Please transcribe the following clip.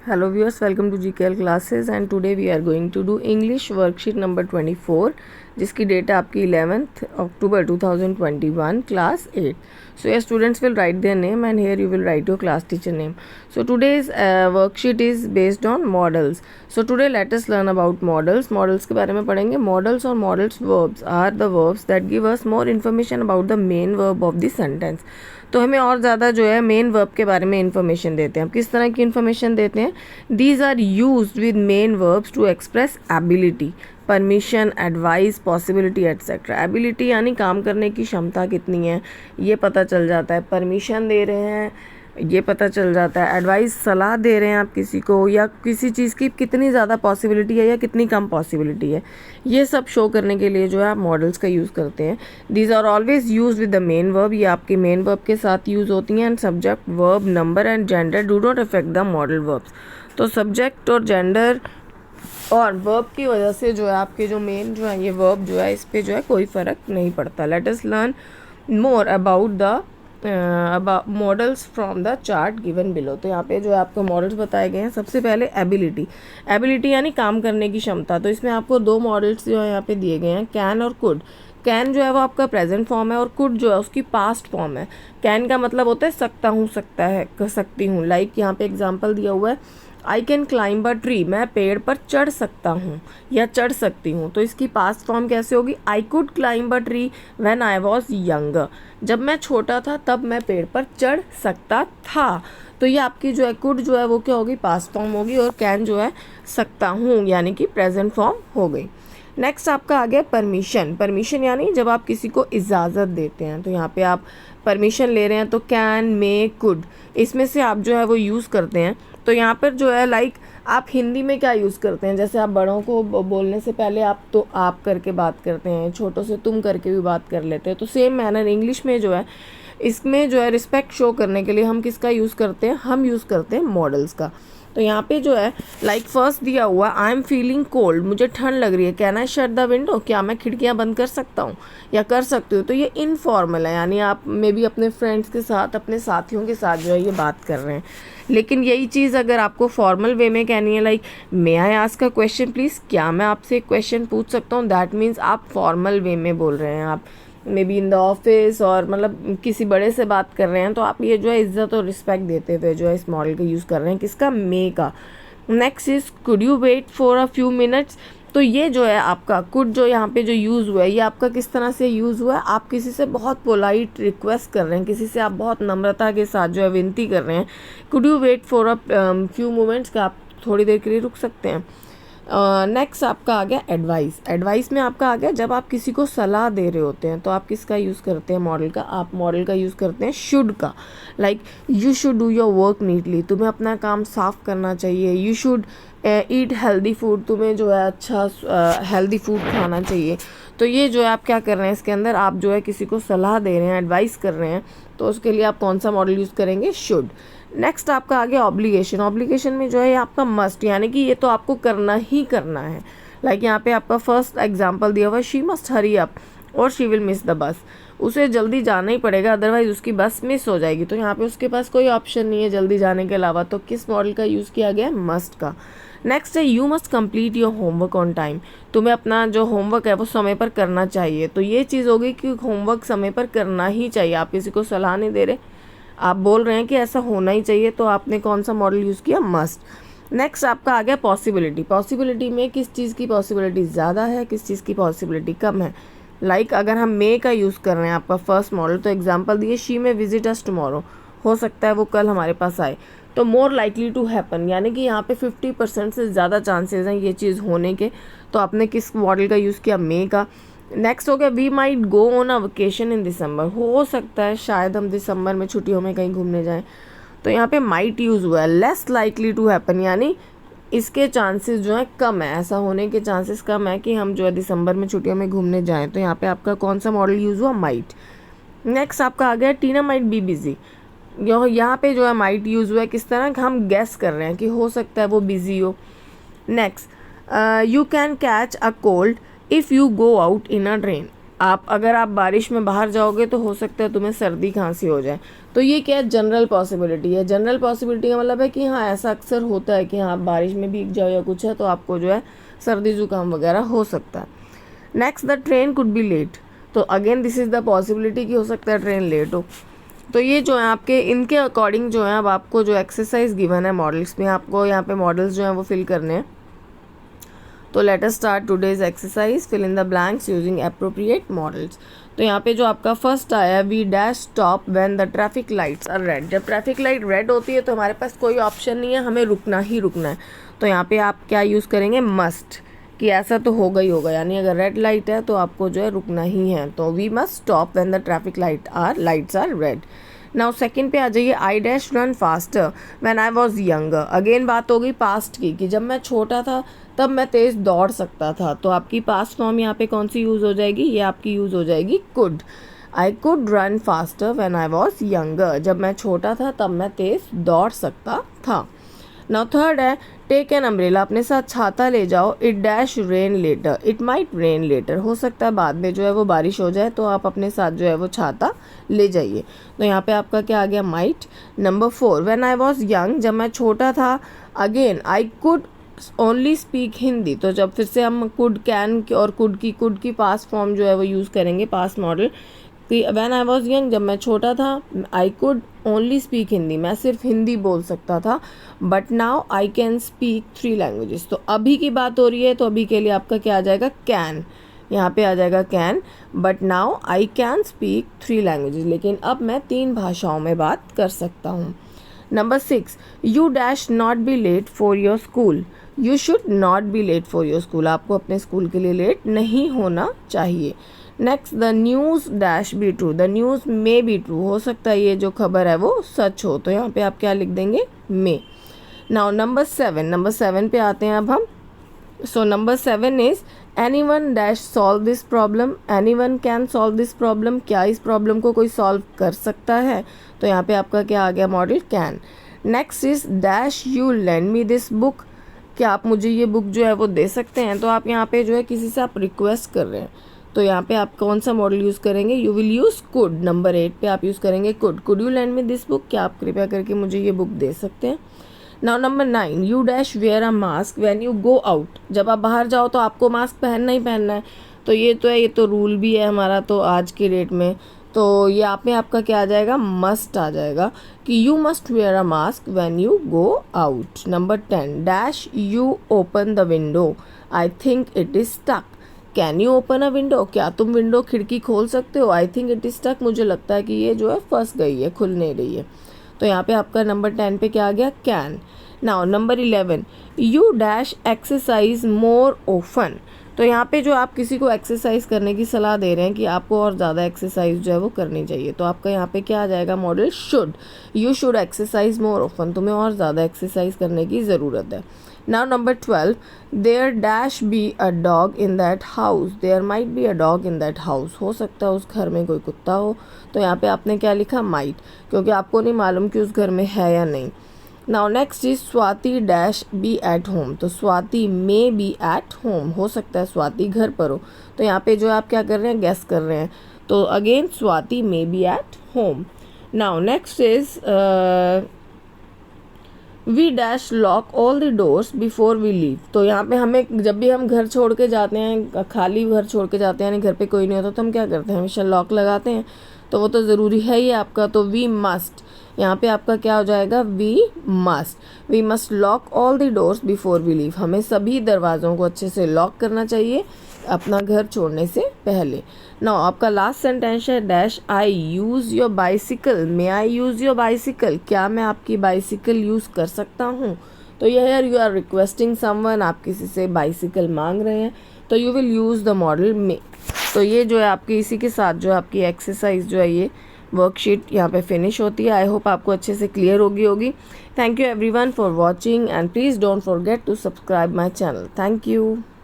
Hello viewers, welcome to GKL classes and today we are going to do English worksheet number 24 जिसकी date है आपकी 11th October 2021 class 8. So your students will write their name and here you will write your class teacher name. So today's worksheet is based on models. So today let us learn about models. Models के बारे में पढ़ेंगे. Models और models verbs are the verbs that give us more information about the main verb of the sentence. तो हमें और ज़्यादा जो है मेन वर्ब के बारे में इन्फॉर्मेशन देते हैं. अब किस तरह की इन्फॉर्मेशन देते हैं? These are used with main verbs to express ability, permission, advice, possibility etcetera. Ability यानी काम करने की क्षमता कितनी है ये पता चल जाता है. परमिशन दे रहे हैं ये पता चल जाता है. एडवाइस, सलाह दे रहे हैं आप किसी को, या किसी चीज़ की कितनी ज़्यादा पॉसिबिलिटी है या कितनी कम पॉसिबिलिटी है, ये सब शो करने के लिए जो है आप मॉडल्स का यूज़ करते हैं. These are always use with the main verb. ये आपके मेन वर्ब के साथ यूज़ होती हैं. And subject, verb, number and gender do not affect the modal verbs. तो सब्जेक्ट और जेंडर और वर्ब की वजह से जो है आपके जो मेन जो है ये वर्ब जो है इस पर जो है कोई फ़र्क नहीं पड़ता. Let us learn more about the models from the chart given below. तो यहाँ पे जो है आपको मॉडल्स बताए गए हैं. सबसे पहले एबिलिटी. एबिलिटी यानी काम करने की क्षमता. तो इसमें आपको दो मॉडल्स जो है यहाँ पे दिए गए हैं, कैन और कुड. कैन जो है वो आपका प्रेजेंट फॉर्म है और कुड जो है उसकी पास्ट फॉर्म है. कैन का मतलब होता है सकता हूँ, सकता है, कर सकती हूँ. लाइक यहाँ पे एग्जांपल दिया हुआ है, I can climb a tree. मैं पेड़ पर चढ़ सकता हूँ या चढ़ सकती हूँ. तो इसकी पास्ट फॉर्म कैसे होगी? I could climb a tree when I was younger. जब मैं छोटा था तब मैं पेड़ पर चढ़ सकता था. तो ये आपकी जो है कुड जो है वो क्या होगी? पास्ट फॉर्म होगी. और कैन जो है सकता हूँ यानी कि प्रेजेंट फॉर्म हो गई. नेक्स्ट आपका आ गया परमिशन. परमिशन यानी जब आप किसी को इजाज़त देते हैं. तो यहाँ पे आप परमिशन ले रहे हैं तो कैन, मे, कुड, इसमें से आप जो है वो यूज़ करते हैं. तो यहाँ पर जो है लाइक आप हिंदी में क्या यूज़ करते हैं? जैसे आप बड़ों को बोलने से पहले आप तो आप करके बात करते हैं, छोटों से तुम करके भी बात कर लेते हैं. तो सेम मैनर इंग्लिश में जो है इसमें जो है रिस्पेक्ट शो करने के लिए हम किसका यूज़ करते हैं? हम यूज़ करते हैं मॉडल्स का. तो यहाँ पे जो है लाइक फर्स्ट दिया हुआ, आई एम फीलिंग कोल्ड, मुझे ठंड लग रही है. Can I shut the window, क्या मैं खिड़कियाँ बंद कर सकता हूँ या कर सकती हूँ. तो ये इनफॉर्मल है, यानी आप मे बी अपने फ्रेंड्स के साथ, अपने साथियों के साथ जो है ये बात कर रहे हैं. लेकिन यही चीज़ अगर आपको फॉर्मल वे में कहनी है, like may I ask a question please, क्या मैं आपसे एक क्वेश्चन पूछ सकता हूँ, दैट मीन्स आप फॉर्मल वे में बोल रहे हैं. आप may be in the office और मतलब किसी बड़े से बात कर रहे हैं तो आप ये जो है इज्जत और रिस्पेक्ट देते हुए जो है इस मॉडल का यूज़ कर रहे हैं. किसका? मे का. Next is could you wait for a few minutes. तो ये जो है आपका कुड जो यहाँ पे जो यूज़ हुआ है ये आपका किस तरह से यूज़ हुआ है? आप किसी से बहुत पोलाइट रिक्वेस्ट कर रहे हैं, किसी से आप बहुत नम्रता के साथ जो है विनती कर रहे हैं. Could you wait for a few moments, का आप थोड़ी देर के लिए रुक सकते हैं. नेक्स्ट आपका आ गया एडवाइस. एडवाइस में आपका आ गया जब आप किसी को सलाह दे रहे होते हैं तो आप किसका यूज़ करते हैं? मॉडल का. आप मॉडल का यूज़ करते हैं शुड का. Like you should do your work neatly, तुम्हें अपना काम साफ करना चाहिए. You should eat healthy food, तुम्हें जो है अच्छा हेल्दी फूड खाना चाहिए. तो ये जो है आप क्या कर रहे हैं इसके अंदर? आप जो है किसी को सलाह दे रहे हैं, एडवाइस कर रहे हैं, तो उसके लिए आप कौन सा मॉडल यूज़ करेंगे? शुड. नेक्स्ट आपका आ गया ऑब्लिगेशन. ऑब्लिगेशन में जो है आपका मस्ट, यानी कि ये तो आपको करना ही करना है. लाइक यहाँ पे आपका फर्स्ट एग्जांपल दिया हुआ है, शी मस्ट हरी अप और she will miss the bus. उसे जल्दी जाना ही पड़ेगा अदरवाइज उसकी बस मिस हो जाएगी. तो यहाँ पे उसके पास कोई ऑप्शन नहीं है जल्दी जाने के अलावा. तो किस मॉडल का यूज़ किया गया? मस्ट का. नेक्स्ट है you must complete your homework on time. तुम्हें अपना जो होमवर्क है वो समय पर करना चाहिए. तो ये चीज़ होगी कि होमवर्क समय पर करना ही चाहिए. आप किसी को सलाह नहीं दे रहे, आप बोल रहे हैं कि ऐसा होना ही चाहिए. तो आपने कौन सा मॉडल यूज़ किया? मस्ट. नेक्स्ट आपका आ गया पॉसिबिलिटी. पॉसिबिलिटी में किस चीज़ की पॉसिबिलिटी ज़्यादा है, किस चीज़ की पॉसिबिलिटी कम है. लाइक अगर हम मे का यूज़ कर रहे हैं आपका फर्स्ट मॉडल, तो एग्जांपल दिए, शी में विजिट अस टुमारो, हो सकता है वो कल हमारे पास आए. तो मोर लाइकली टू हैपन, यानी कि यहाँ पे 50% से ज़्यादा चांसेस हैं ये चीज़ होने के. तो आपने किस मॉडल का यूज़ किया? मे का. नेक्स्ट हो गया we might go on a vacation in December. हो सकता है शायद हम दिसंबर में छुट्टियों में कहीं घूमने जाएं. तो यहाँ पे माइट यूज़ हुआ है. लेस लाइकली टू हैपन, यानी इसके चांसेस जो है कम है, ऐसा होने के चांसेस कम है कि हम जो है दिसंबर में छुट्टियों में घूमने जाएं. तो यहाँ पे आपका कौन सा मॉडल यूज़ हुआ? माइट. नेक्स्ट आपका आ गया टीना माइट बी बिजी. यहाँ पे जो है माइट यूज़ हुआ है किस तरह? हम गेस कर रहे हैं कि हो सकता है वो बिजी हो. Next you can catch a cold if you go out in a rain. अगर आप बारिश में बाहर जाओगे तो हो सकता है तुम्हें सर्दी खांसी हो जाए। तो ये क्या है, जनरल पॉसिबिलिटी है। जनरल पॉसिबिलिटी का मतलब है कि हाँ ऐसा अक्सर होता है कि हाँ आप बारिश में भीग जाओ या कुछ है तो आपको जो है सर्दी जुकाम वगैरह हो सकता है। Next, the train could be late. तो again this is the possibility कि हो सकता है ट्रेन लेट हो। तो ये जो है आपके इनके अकॉर्डिंग जो है अब आपको जो एक्सरसाइज गिवन है मॉडल्स में, आपको यहाँ पे मॉडल्स जो हैं वो फिल करने हैं। तो let us start today's exercise, fill in the blanks using appropriate modals. तो यहाँ पे जो आपका फर्स्ट आया, we dash stop when the traffic lights are red. जब ट्रैफिक लाइट रेड होती है तो हमारे पास कोई ऑप्शन नहीं है, हमें रुकना ही रुकना है। तो यहाँ पे आप क्या यूज़ करेंगे, मस्ट, कि ऐसा तो होगा ही होगा, यानी अगर रेड लाइट है तो आपको जो है रुकना ही है। तो we must stop when the traffic lights are red. Now second पे आ जाइए, I dash run faster when I was younger. Again बात हो गई पास्ट की, कि जब मैं छोटा था तब मैं तेज़ दौड़ सकता था। तो आपकी पास्ट फॉर्म यहाँ पे कौन सी यूज़ हो जाएगी, ये आपकी यूज़ हो जाएगी could. I could run faster when I was younger. जब मैं छोटा था तब मैं तेज़ दौड़ सकता था। नाउ थर्ड है, टेक एन अम्ब्रेला, अपने साथ छाता ले जाओ। It dash rain later, it might rain later, हो सकता है बाद में जो है वो बारिश हो जाए, तो आप अपने साथ जो है वो छाता ले जाइए। तो यहाँ पे आपका क्या आ गया, might. Number 4, when I was young, जब मैं छोटा था। Again I could only speak Hindi. तो जब फिर से हम कुड, कैन और कुड की पास्ट फॉर्म जो है वो यूज़ करेंगे, past model. When I was young, जब मैं छोटा था, I could only speak Hindi, मैं सिर्फ हिंदी बोल सकता था। But now I can speak 3 languages. तो अभी की बात हो रही है, तो अभी के लिए आपका क्या आ जाएगा, कैन, यहाँ पे आ जाएगा can. But now I can speak 3 languages, लेकिन अब मैं 3 भाषाओं में बात कर सकता हूँ। Number 6, you dash not be late for your school. You should not be late for your school, आपको अपने स्कूल के लिए लेट नहीं होना चाहिए। Next, the news dash be true, the news may be true, हो सकता है ये जो खबर है वो सच हो। तो यहाँ पे आप क्या लिख देंगे, मे। नाउ नंबर 7 पे आते हैं अब हम। So number 7 is, anyone dash solve this problem, anyone can solve this problem, क्या इस प्रॉब्लम को कोई सॉल्व कर सकता है। तो यहाँ पे आपका क्या आ गया, model can. Next is dash you lend me this book, क्या आप मुझे ये बुक जो है वो दे सकते हैं। तो आप यहाँ पे जो है किसी से आप रिक्वेस्ट कर रहे हैं, तो यहाँ पे आप कौन सा मॉडल यूज़ करेंगे, you will use could. Number 8 पे आप यूज़ करेंगे could, could you lend me this book, क्या आप कृपया करके मुझे ये बुक दे सकते हैं। Now number 9, you dash wear a mask when you go out, जब आप बाहर जाओ तो आपको मास्क पहनना ही पहनना है। तो ये तो है, ये तो रूल भी है हमारा तो आज के डेट में। तो ये आप में आपका क्या आ जाएगा, मस्ट आ जाएगा, कि you must wear a mask when you go out. Number 10, dash you open the window, I think it is stuck, can you open a window, क्या तुम विंडो खिड़की खोल सकते हो। I think it is stuck, मुझे लगता है कि ये जो है फंस गई है, खुल नहीं रही है। तो यहाँ पे आपका नंबर 10 पे क्या आ गया, can. Now number 11, you dash exercise more often. तो यहाँ पे जो आप किसी को एक्सरसाइज करने की सलाह दे रहे हैं कि आपको और ज़्यादा एक्सरसाइज जो है वो करनी चाहिए, तो आपका यहाँ पे क्या आ जाएगा, modal should. You should exercise more often, तुम्हें और ज़्यादा एक्सरसाइज करने की ज़रूरत है। Now number 12, there dash be a dog in that house, there might be a dog in that house, हो सकता है उस घर में कोई कुत्ता हो। तो यहाँ पे आपने क्या लिखा, माइट, क्योंकि आपको नहीं मालूम कि उस घर में है या नहीं। Now next is Swati dash be at home, तो Swati may be at home, हो सकता है स्वाति घर पर हो। तो यहाँ पे जो आप क्या कर रहे हैं, गेस कर रहे हैं। तो again Swati may be at home. Now next is we dash lock all the doors before we leave. तो यहाँ पे हमें जब भी हम घर छोड़ के जाते हैं, खाली घर छोड़ के जाते हैं, यानी घर पे कोई नहीं होता, तो हम क्या करते हैं, हमेशा लॉक लगाते हैं। तो वो तो ज़रूरी है ही आपका। तो वी मस्ट, यहाँ पे आपका क्या हो जाएगा, we must lock all the doors before we leave, हमें सभी दरवाज़ों को अच्छे से लॉक करना चाहिए अपना घर छोड़ने से पहले। नाउ आपका लास्ट सेंटेंस है, dash I use your bicycle, may I use your bicycle, क्या मैं आपकी बाइसिकल यूज़ कर सकता हूँ। तो यह यू आर रिक्वेस्टिंग समवन, आप किसी से बाइसिकल मांग रहे हैं, तो you will use the model may. तो ये जो है आपकी इसी के साथ जो आपकी एक्सरसाइज जो है ये वर्कशीट यहाँ पे फिनिश होती है। आई होप आपको अच्छे से क्लियर होगी। Thank you everyone for watching and please don't forget to subscribe my channel. Thank you.